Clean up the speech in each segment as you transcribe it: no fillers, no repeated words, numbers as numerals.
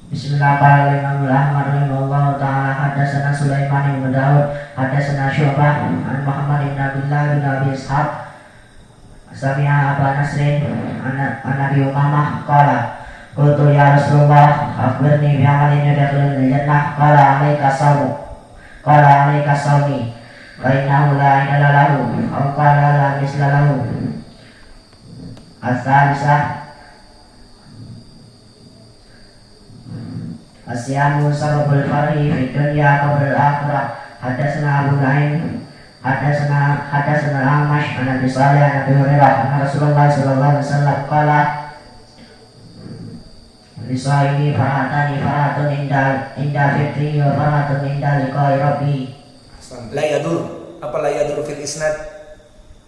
Bismillahirrahmanirrahim. Allah Ta'ala hadatsana Sulaiman bin Daud hadatsana Syu'bah an Muhammad bin Abdullah bin Abi Ishaq sami'a Aba Nasrin an Abi Umamah qala qultu ya Rasulullah akhbirni bi amalin yadkhulul jannah qala alayka sawmi fa innahu la ilaha lahu aw qala la misla lahu. As-salisah Asyamu sababul farhi fi dunya qabla al-akhirah. Hadatsana Abu Nu'aim hadatsana Amash an Abi Shalih an Abi Hurairah anna Rasulullah sallallahu alaihi wasallam qala lisaini farhatun inda fitri wa farhatun inda liqa'i rabbi. La yadur. Apa la yadur fil isnad?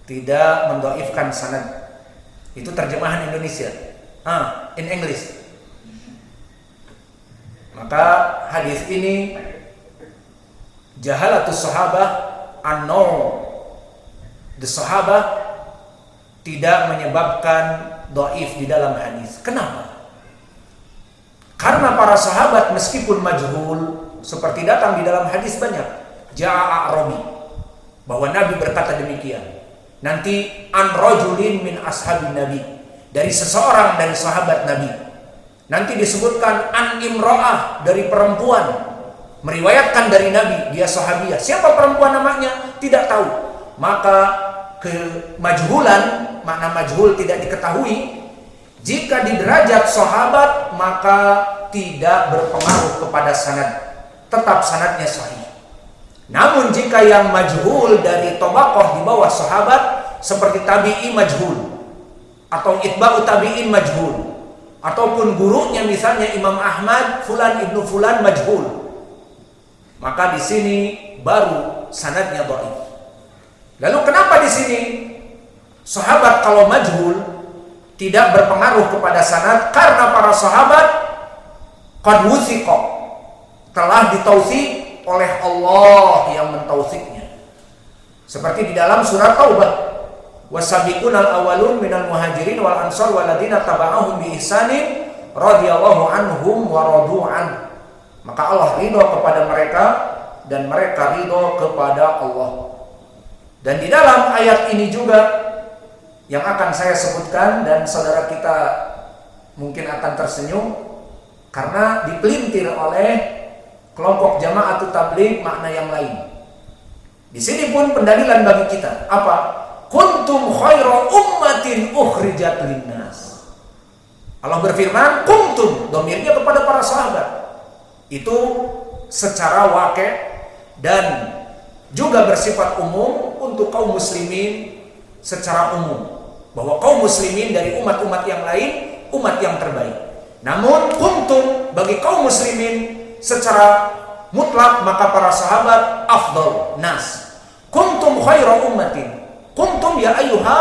Tidak mendhaifkan sanad. Itu terjemahan Indonesia. In English. Maka hadis ini jahalatus sahabah an-naw, the sahabah tidak menyebabkan dhaif di dalam hadis. Kenapa? Karena para sahabat meskipun majhul seperti datang di dalam hadis banyak ja'a a'rabi bahwa Nabi berkata demikian. Nanti an rajulin min ashabin Nabi, dari seseorang dari sahabat Nabi. Nanti disebutkan an imra'ah, dari perempuan meriwayatkan dari Nabi, dia sahabiah. Siapa perempuan namanya? Tidak tahu. Maka kemajhulan, makna majhul tidak diketahui. Jika di derajat sahabat maka tidak berpengaruh kepada sanad, tetap sanadnya sahih. Namun jika yang majhul dari tabaqah di bawah sahabat seperti tabi'i majhul atau itba'u tabi'in majhul, ataupun gurunya misalnya Imam Ahmad fulan ibnu fulan majhul, maka di sini baru sanadnya dhaif. Lalu kenapa di sini sahabat kalau majhul tidak berpengaruh kepada sanad? Karena para sahabat qad wuthiqa, telah ditautsik oleh Allah yang mentausiknya. Seperti di dalam surat Taubah, wasabiqunal awwalun minal muhajirin wal ansar waladina taba'ahum bi ihsanin radhiyallahu anhum wa radu an. Maka Allah ridho kepada mereka dan mereka ridho kepada Allah. Dan di dalam ayat ini juga yang akan saya sebutkan, dan saudara kita mungkin akan tersenyum karena dipelintir oleh kelompok Jama'atut Tabligh makna yang lain. Di sini pun pendalilan bagi kita. Apa? Kuntum khaira ummatin ukhrijat linnas. Allah berfirman, kuntum, domirnya kepada para sahabat. Itu secara wakil dan juga bersifat umum untuk kaum muslimin secara umum, bahwa kaum muslimin dari umat-umat yang lain umat yang terbaik. Namun kuntum bagi kaum muslimin secara mutlak, maka para sahabat afdal nas. Kuntum khaira ummatin, kuntum ya ayyuha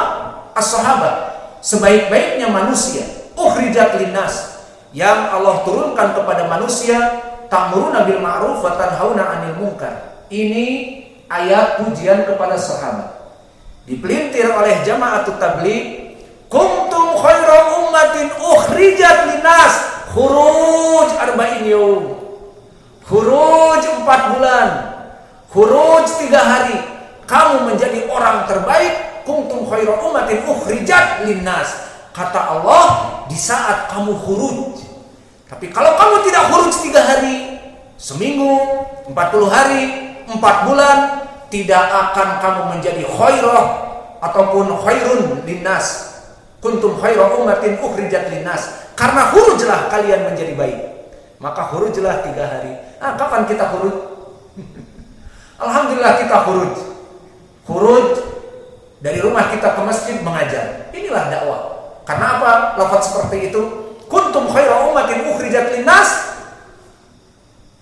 as-sahabat, sebaik-baiknya manusia, ukhrijat linnas, yang Allah turunkan kepada manusia, ta'muruna bil ma'ruf wa tanhauna 'anil munkar. Ini ayat pujian kepada sahabat. Dipelintir oleh Jama'atut Tabligh, kuntum khaira ummatin ukhrijat linnas, khuruj arba'in yawm, khuruj 4 bulan, khuruj 3 hari, kamu menjadi orang terbaik. Kuntum khaira ummatin ukhrijat linnas, kata Allah, di saat kamu khuruj. Tapi kalau kamu tidak khuruj 3 hari, seminggu, 40 hari, 4 bulan, tidak akan kamu menjadi khairah ataupun khairun linnas. Kuntum khaira ummatin ukhrijat linnas, karena khurujlah kalian menjadi baik. Maka khurujlah 3 hari. Kapan kita khuruj? Alhamdulillah kita khuruj. Khuruj dari rumah kita ke masjid mengajar. Inilah dakwah. Karena apa? Lafaz seperti itu. Kuntum khaira ummatin ukhrijat linnas,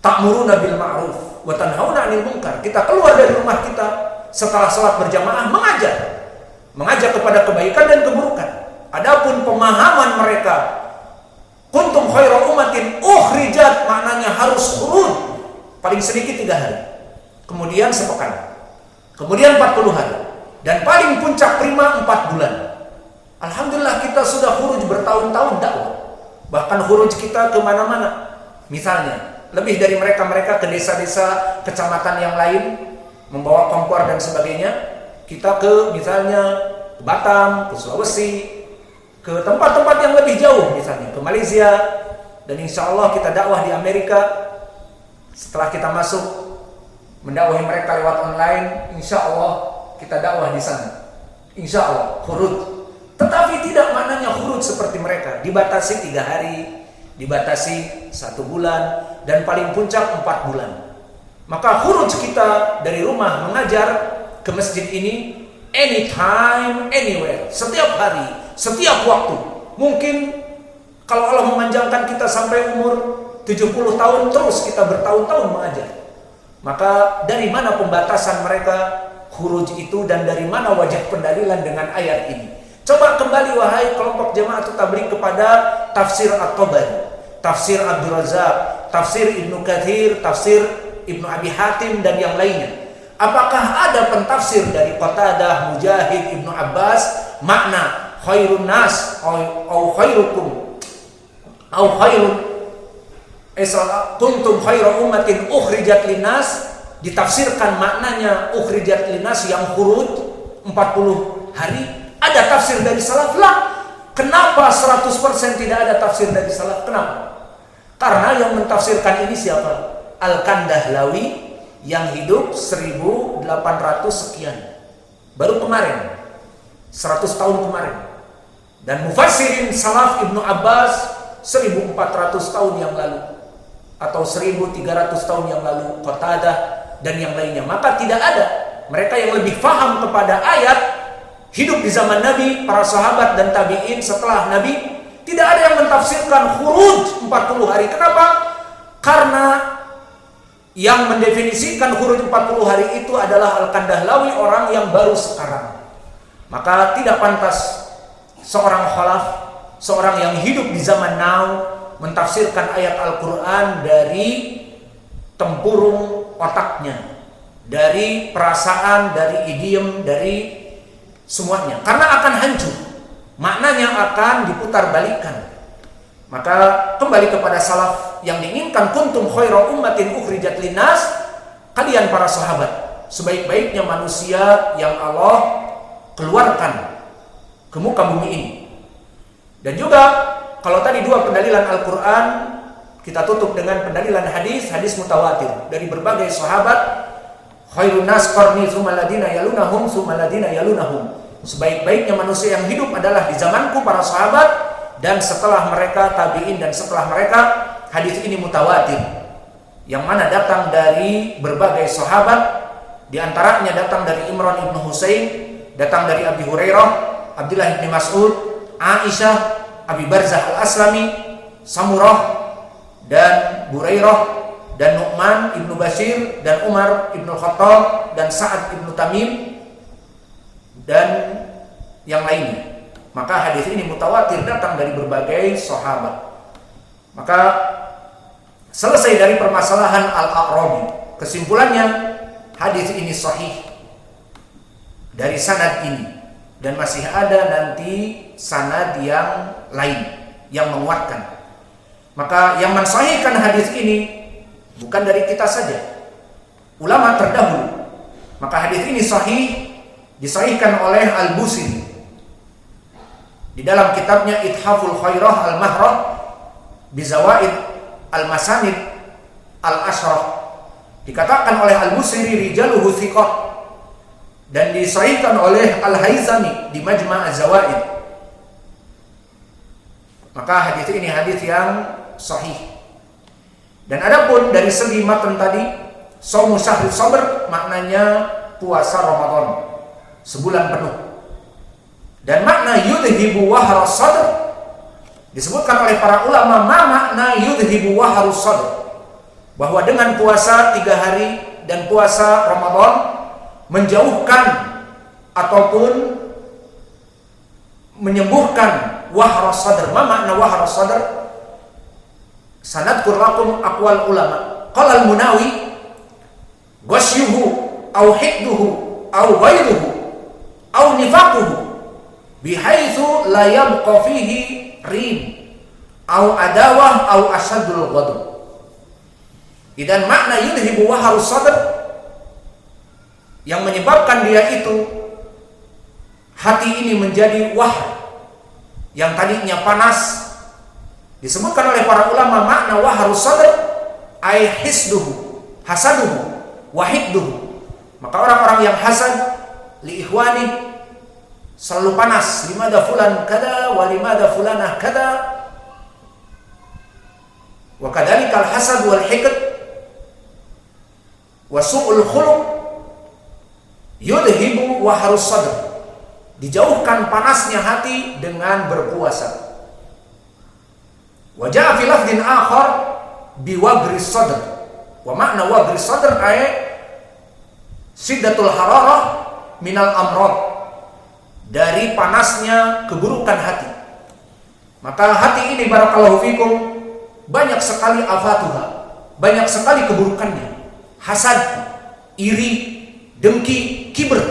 ta'muruna bil ma'ruf wa tanhauna 'anil munkar. Kita keluar dari rumah kita setelah salat berjamaah mengajak kepada kebaikan dan keburukan. Adapun pemahaman mereka, kuntum khaira ummatin ukhrijat, maknanya harus khuruj paling sedikit 3 hari, kemudian sepekan, kemudian 40 hari, dan paling puncak prima 4 bulan. Alhamdulillah kita sudah khuruj bertahun-tahun dakwah. Bahkan khuruj kita kemana-mana. Misalnya, lebih dari mereka ke desa-desa, kecamatan yang lain, membawa kompor dan sebagainya. Kita ke misalnya ke Batam, ke Sulawesi, ke tempat-tempat yang lebih jauh, misalnya ke Malaysia, dan insya Allah kita dakwah di Amerika. Setelah kita masuk mendakwahi mereka lewat online, insya Allah kita dakwah di sana. Insya Allah khurud. Tetapi tidak maknanya khurud seperti mereka, dibatasi 3 hari, dibatasi 1 bulan, dan paling puncak 4 bulan. Maka khuruj kita dari rumah mengajar ke masjid ini anytime, anywhere, setiap hari, setiap waktu. Mungkin kalau Allah memanjangkan kita sampai umur 70 tahun, terus kita bertahun-tahun mengajar. Maka dari mana pembatasan mereka khuruj itu, dan dari mana wajah pendalilan dengan ayat ini? Coba kembali wahai kelompok Jama'atul Tabligh kepada tafsir At-Tabari, tafsir Abdul Razak, tafsir Ibnu Katsir, tafsir Ibnu Abi Hatim, dan yang lainnya. Apakah ada pentafsir dari Qatadah, Mujahid, Ibnu Abbas makna khairun nas au khairukum au khairun kuntum khairu ummatin ukhrijat linnas, ditafsirkan maknanya ukhrijat linnas yang khuruj 40 hari? Ada tafsir dari salaf? Lah. Kenapa 100% tidak ada tafsir dari salaf? Kenapa? Karena yang mentafsirkan ini siapa? Al-Kandahlawi yang hidup 1800 sekian. Baru kemarin, 100 tahun kemarin. Dan mufassirin salaf Ibnu Abbas 1400 tahun yang lalu, atau 1300 tahun yang lalu, Qatadah dan yang lainnya. Maka tidak ada mereka yang lebih paham kepada ayat, hidup di zaman Nabi, para sahabat dan tabi'in setelah Nabi, tidak ada yang mentafsirkan khuruj 40 hari. Kenapa? Karena yang mendefinisikan khuruj 40 hari itu adalah Al-Kandahlawi, orang yang baru sekarang. Maka tidak pantas seorang khalaf, seorang yang hidup di zaman now, mentafsirkan ayat Al-Quran dari tempurung otaknya, dari perasaan, dari idiom, dari semuanya, karena akan hancur, maknanya akan diputar balikan. Maka kembali kepada salaf yang diinginkan, kuntum khairu ummatin ukhrijat linnas, kalian para sahabat sebaik-baiknya manusia yang Allah keluarkan ke muka bumi ini. Dan juga kalau tadi 2 pendalilan Al-Quran, kita tutup dengan pendalilan hadis mutawatir dari berbagai sahabat. Khairun nas qarni tsumma ladina yalunahum tsumma ladina yalunahum. Sebaik-baiknya manusia yang hidup adalah di zamanku, para sahabat, dan setelah mereka tabi'in, dan setelah mereka. Hadis ini mutawatir, yang mana datang dari berbagai sahabat. Di antaranya datang dari Imran ibn Husain, datang dari Abi Hurairah, Abdullah bin Mas'ud, Aisyah, Abi Barzah al-Aslami, Samurah, dan Burairah, dan Nu'man ibnu Bashir, dan Umar ibnu Khattab, dan Sa'ad ibnu Tamim, dan yang lainnya. Maka hadis ini mutawatir, datang dari berbagai sahabat. Maka selesai dari permasalahan Al-A'rabi. Kesimpulannya, hadis ini sahih dari sanad ini, dan masih ada nanti sanad yang lain yang menguatkan. Maka yang mensahihkan hadis ini bukan dari kita saja, ulama terdahulu. Maka hadis ini sahih, disahihkan oleh Al-Busiri di dalam kitabnya Ithaful Khairah Al-Mahrah Bizawaid Al-Masanid Al-Ashrah. Dikatakan oleh Al-Busiri rijaluhu thiqah, dan disahihkan oleh Al-Hayzami di Majma' Az-Zawaid. Maka hadis ini hadis yang sahih. Dan adapun dari segi matan tadi, shaumu syahri sabr maknanya puasa Ramadan sebulan penuh. Dan makna yudhibu wahra sadr disebutkan oleh para ulama, ma makna yudhibu wahra sadr, bahwa dengan puasa 3 hari dan puasa Ramadan menjauhkan ataupun menyembuhkan wahra sadr. Ma makna wahra sadr? Sanadkur lakum aqwal ulama. Qala al-Munawi ghasyuhu aw hidduhu aw ghairuhu aw nifaquhu bihaitsu la yabqa fihi rin aw adawah aw asadul ghadab. Idan makna yudhibu waharus sadr yang menyebabkan dia itu hati ini menjadi wahar, yang tadinya panas. Disebutkan oleh para ulama makna waharus sadr ay hisduhu, hasaduhu, wahidduhu. Maka orang-orang yang hasad li ikhwani selalu panas, limada fulan kada wa limada fulanah kada, wa kadzalikal hasad wal hiqd wa su'ul khuluq yudhibu waharus sadr. Dijauhkan panasnya hati dengan berpuasa. Wa ja'a fi lafdhin akhar bi wagri sadr. Wa makna wagri sadr ay siddatul hararah minal amrad, dari panasnya keburukan hati. Maka hati ini barakallahu fikum banyak sekali afatuha, banyak sekali keburukannya. Hasad, iri, dengki, kibr.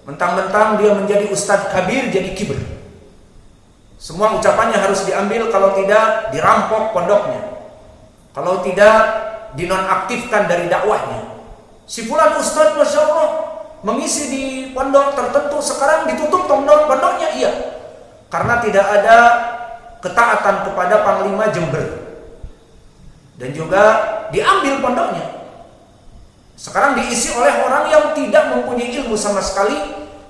Mentang-mentang dia menjadi ustadz kabir jadi kibr. Semua ucapannya harus diambil, kalau tidak dirampok pondoknya, kalau tidak dinonaktifkan dari dakwahnya. Si fulan ustadz masya Allah mengisi di pondok tertentu, sekarang ditutup pondoknya, iya, karena tidak ada ketaatan kepada Panglima Jember, dan juga diambil pondoknya. Sekarang diisi oleh orang yang tidak mempunyai ilmu sama sekali,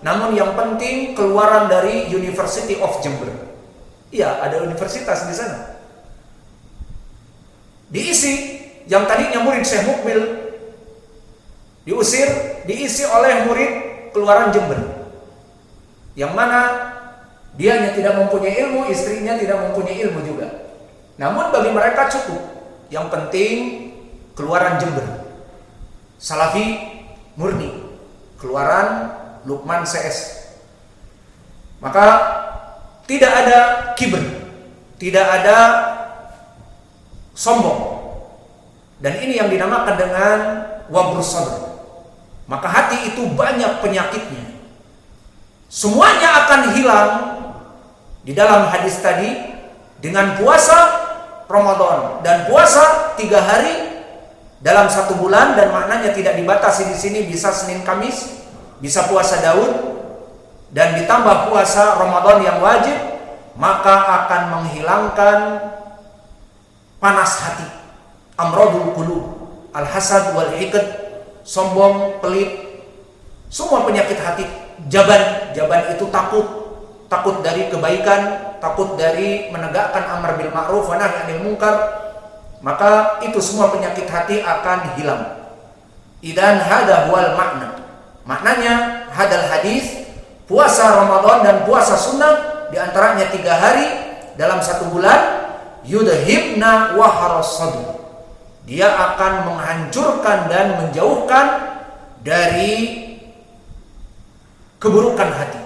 namun yang penting keluaran dari University of Jember. Iya, ada universitas di sana. Diisi yang tadinya murid Syekh Mukbil, diusir, diisi oleh murid keluaran Jember, yang mana dianya tidak mempunyai ilmu, istrinya tidak mempunyai ilmu juga. Namun bagi mereka cukup, yang penting keluaran Jember, Salafi murni, keluaran Lukman CS. Maka tidak ada kibr, tidak ada sombong, dan ini yang dinamakan dengan wabrus sadr. Maka hati itu banyak penyakitnya, semuanya akan hilang di dalam hadis tadi dengan puasa Ramadan, dan puasa 3 hari dalam 1 bulan, dan maknanya tidak dibatasi di sini, bisa Senin Kamis, bisa puasa Daud, dan ditambah puasa Ramadan yang wajib, maka akan menghilangkan panas hati, amradul qulub, al-hasad wal hiqd, sombong, pelit, semua penyakit hati. Jaban itu takut dari kebaikan, takut dari menegakkan amar bil ma'ruf wa nahy anil munkar. Maka itu semua penyakit hati akan hilang. Idan hada huwal makna. Maknanya hadal hadis, puasa Ramadan dan puasa sunnah diantaranya 3 hari dalam 1 bulan, yudhibna waharas sadr. Dia akan menghancurkan dan menjauhkan dari keburukan hati.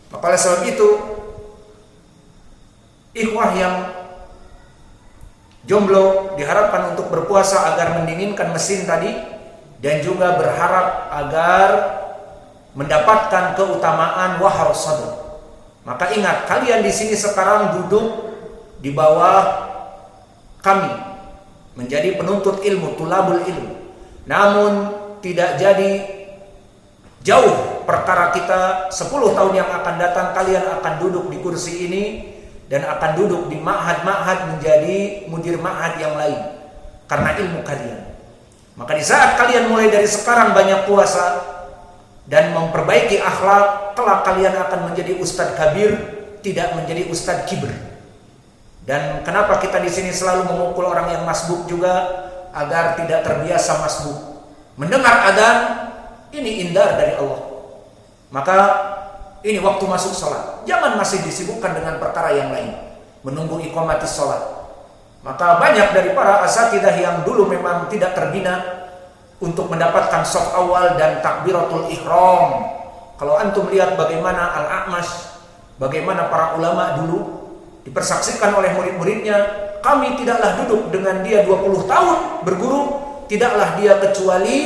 Maka oleh sebab itu, ikhwah yang jomblo diharapkan untuk berpuasa agar mendinginkan mesin tadi, dan juga berharap agar mendapatkan keutamaan waharus sadr. Maka ingat, kalian di sini sekarang duduk di bawah kami, menjadi penuntut ilmu, tulabul ilmu. Namun tidak jadi jauh perkara kita 10 tahun yang akan datang, kalian akan duduk di kursi ini dan akan duduk di ma'had-ma'had menjadi mudir ma'had yang lain karena ilmu kalian. Maka di saat kalian mulai dari sekarang banyak puasa dan memperbaiki akhlak, kelak kalian akan menjadi ustadz kabir, tidak menjadi ustadz kibr. Dan kenapa kita di sini selalu memukul orang yang masbuk juga, agar tidak terbiasa masbuk. Mendengar adzan, ini indar dari Allah. Maka ini waktu masuk sholat, jangan masih disibukkan dengan perkara yang lain, menunggu iqamatis sholat. Maka banyak dari para asatidah yang dulu memang tidak terbina untuk mendapatkan shaf awal dan takbiratul ihram. Kalau antum lihat bagaimana Al-A'mash, bagaimana para ulama dulu dipersaksikan oleh murid-muridnya, kami tidaklah duduk dengan dia 20 tahun berguru, tidaklah dia kecuali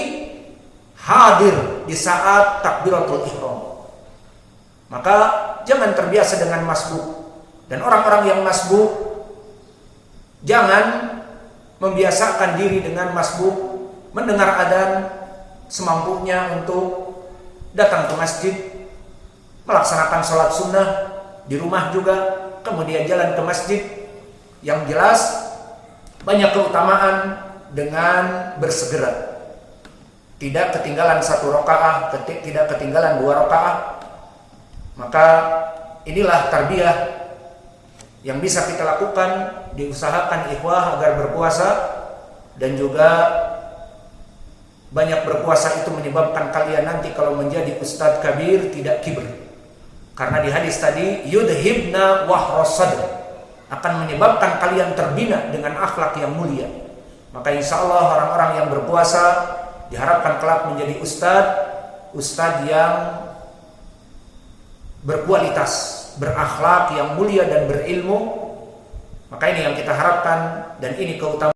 hadir di saat takbiratul ihram. Maka jangan terbiasa dengan masbuk. Dan orang-orang yang masbuk, jangan membiasakan diri dengan masbuk, mendengar adzan semampunya untuk datang ke masjid, melaksanakan sholat sunnah di rumah juga, kemudian jalan ke masjid. Yang jelas banyak keutamaan dengan bersegera. Tidak ketinggalan 1 rakaah, tidak ketinggalan 2 rakaah. Maka inilah tarbiyah yang bisa kita lakukan. Diusahakan ikhwah agar berpuasa, dan juga banyak berpuasa itu menyebabkan kalian nanti kalau menjadi ustadz kabir tidak kibir. Karena di hadis tadi yudhibna wahrasadr, akan menyebabkan kalian terbina dengan akhlak yang mulia. Maka insya Allah orang-orang yang berpuasa diharapkan kelak menjadi ustadz yang berkualitas, berakhlak yang mulia dan berilmu. Maka ini yang kita harapkan, dan ini keutamaan